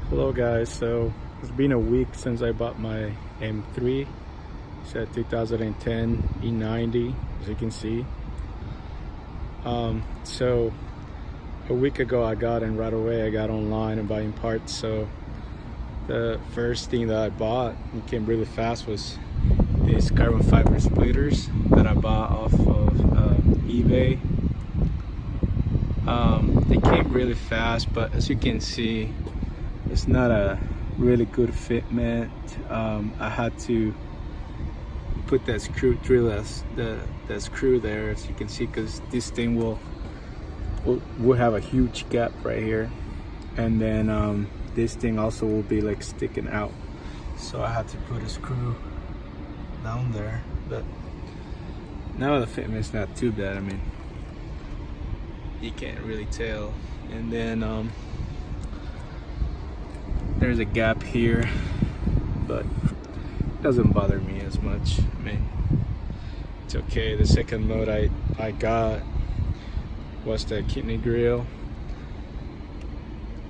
Hello guys, so it's been a week since I bought my M3. It's a 2010 E90, as you can see. So a week ago I got in right away. I got online and buying parts. So the first thing that I bought, it came really fast, was these carbon fiber splitters that I bought off of eBay. They came really fast, but as you can see, it's not a really good fitment. I had to put that screw, drill the screw there, as you can see, because this thing will have a huge gap right here, and then this thing also will be like sticking out. So I had to put a screw down there, but now the fitment's not too bad. I mean, you can't really tell. And then there's a gap here, but it doesn't bother me as much. I mean, it's okay. The second load I got was the kidney grill.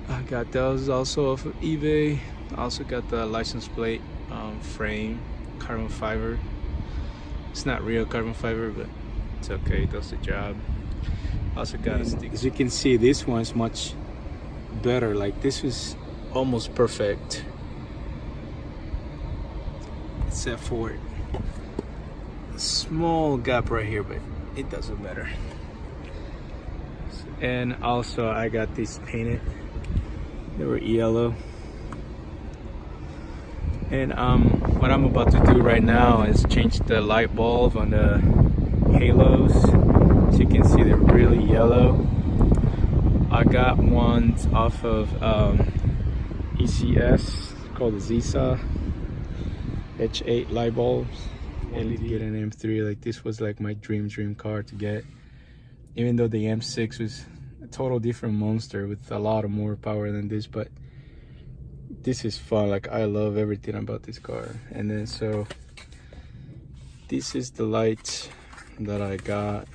I got those also off of eBay. I also got the license plate frame, carbon fiber. It's not real carbon fiber, but it's okay, it does the job. Also got a stick. As you can see, this one's much better. Like, this is almost perfect, except for a small gap right here, but it doesn't matter. And also I got these painted. They were yellow. And what I'm about to do right now is change the light bulb on the halos. As you can see, they're really yellow. I got ones off of ECS called the ZiZA H8 light bulbs. And to get an M3, like, this was like my dream car to get. Even though the M6 was a total different monster with a lot of more power than this, but this is fun. Like, I love everything about this car. And then so this is the light that I got.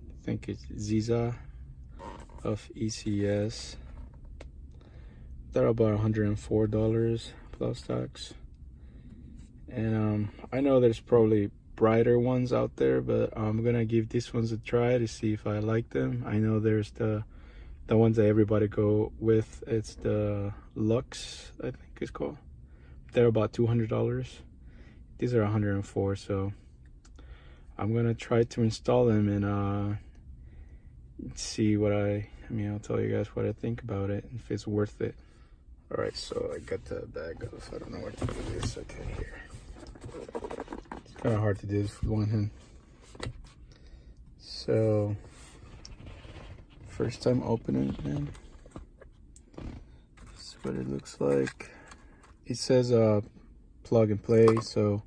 I think it's ZiZA of ECS. They're about $104 plus tax. And I know there's probably brighter ones out there, but I'm gonna give these ones a try to see if I like them. I know there's the ones that everybody go with. It's the Lux, I think it's called. They're about $200. These are $104, so I'm gonna try to install them and see what I'll tell you guys what I think about it, if it's worth it. All right, so I got the bag off. I don't know where to put this. Okay, here. It's kind of hard to do this with one hand. So, first time opening it, man. This is what it looks like. It says plug and play, so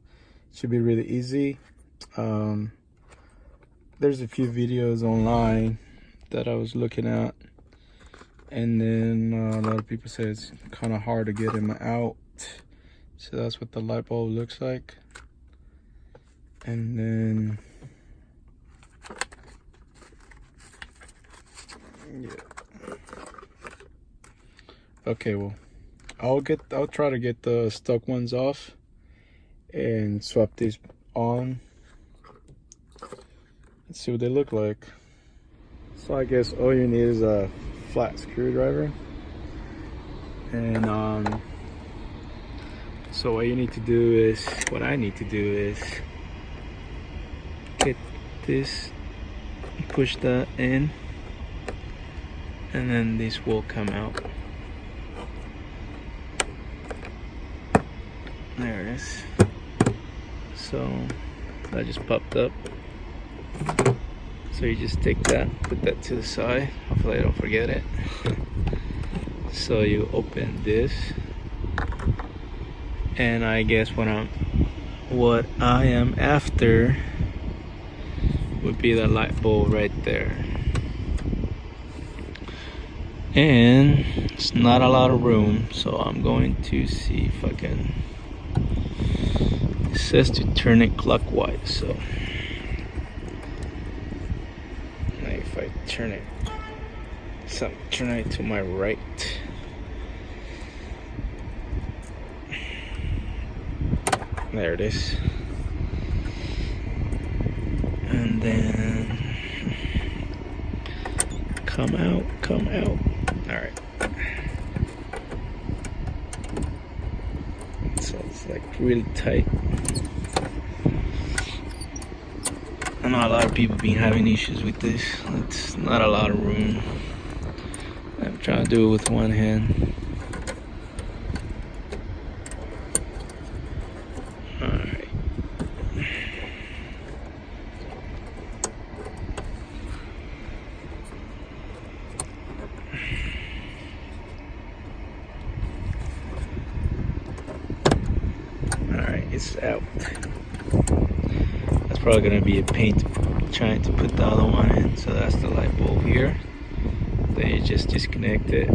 it should be really easy. There's a few videos online that I was looking at, and then a lot of people say it's kind of hard to get them out. So that's what the light bulb looks like. And then yeah. Okay, well, I'll try to get the stock ones off and swap these on. Let's see what they look like. So I guess all you need is a flat screwdriver. And so what I need to do is get this, push that in, and then this will come out. There it is. So that just popped up. So you just take that, put that to the side. Hopefully I don't forget it. So you open this, and I guess what I am after would be the light bulb right there. And it's not a lot of room, so I'm going to see if I can. It says to turn it clockwise, so if I turn it So turn it to my right. There it is. And then come out. All right. So it's like really tight. I know a lot of people been having issues with this. It's not a lot of room. I'm trying to do it with one hand. Alright. Alright, it's out. That's probably gonna be a pain trying to put the other one in. So that's the light bulb here. Then you just disconnect it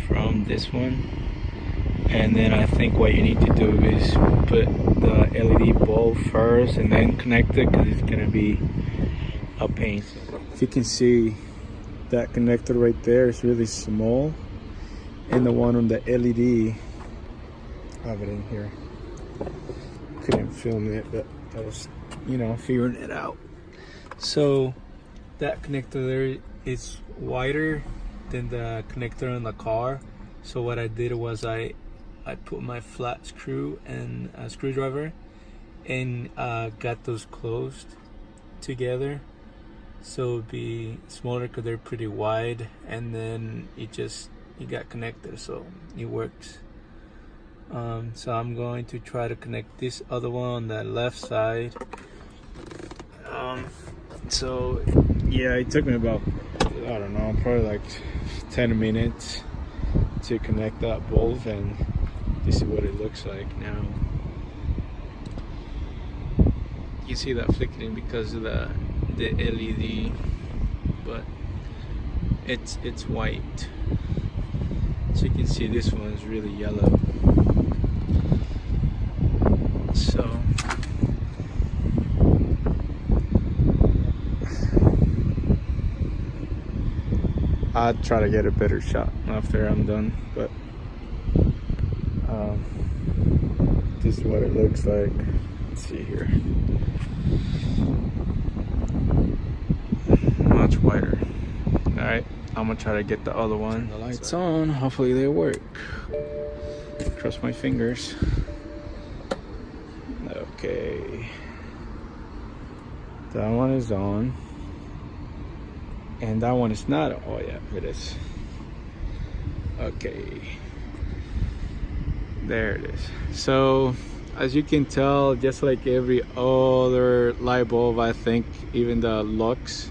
from this one, and then I think what you need to do is put the LED bulb first and then connect it, because it's gonna be a pain. If you can see, that connector right there is really small, and the one on the LED, I have it in here. Couldn't film it, but I was, figuring it out. So that connector there is wider than the connector in the car. So what I did was I put my flat screw and a screwdriver and got those closed together, so it'd be smaller because they're pretty wide, and then it got connected, so it works. So I'm going to try to connect this other one on the left side. So yeah, it took me about, I don't know, probably like 10 minutes to connect that bulb, and this is what it looks like now. You see that flickering because of the LED, but it's white. So you can see this one is really yellow. So I'll try to get a better shot after I'm done, but this is what it looks like. Let's see here. Much wider. Alright, I'm gonna try to get the other one. The lights on, hopefully they work. Cross my fingers. Okay. That one is on. And that one is not. Oh yeah, it is. Okay, there it is. So as you can tell, just like every other light bulb, I think even the Lux,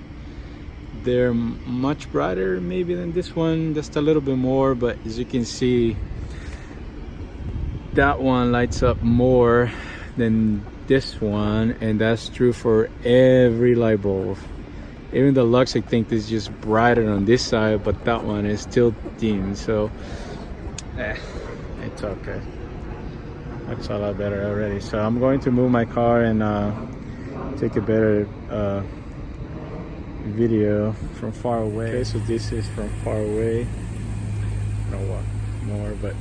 they're much brighter maybe than this one, just a little bit more. But as you can see, that one lights up more than this one, and that's true for every light bulb. Even the Lux, I think, is just brighter on this side, but that one is still dim. So it's okay. Looks a lot better already. So I'm going to move my car and take a better video from far away. Okay, so this is from far away. I don't walk more, but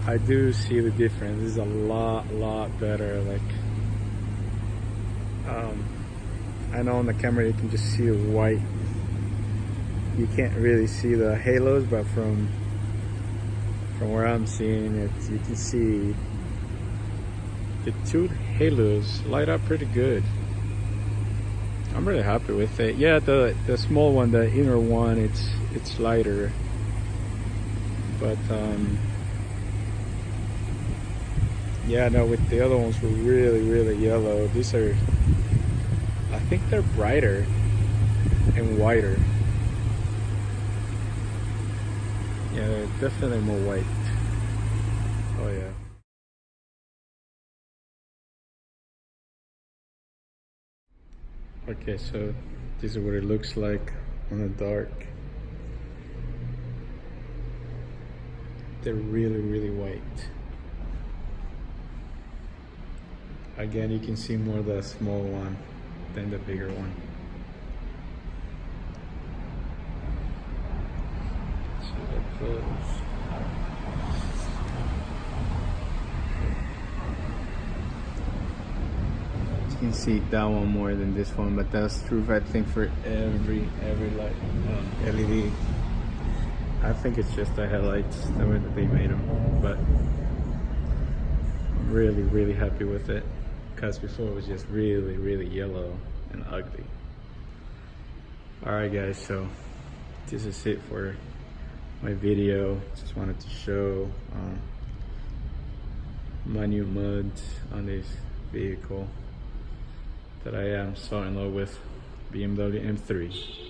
I do see the difference. This is a lot better. Like I know on the camera you can just see the white. You can't really see the halos, but from where I'm seeing it, you can see the two halos light up pretty good. I'm really happy with it. Yeah, the small one, the inner one, it's lighter, but yeah, no, with the other ones were really yellow. These are, I think they're brighter and wider. Yeah, they're definitely more white. Oh yeah. Okay, so this is what it looks like on the dark. They're really white. Again, you can see more of the small one than the bigger one. close. You can see that one more than this one, but that's true, I think, for every light LED. I think it's just the headlights, the way that they made them, but I'm really happy with it, because before it was just really yellow and ugly. Alright guys, so this is it for my video. Just wanted to show my new mods on this vehicle that I am so in love with, BMW M3.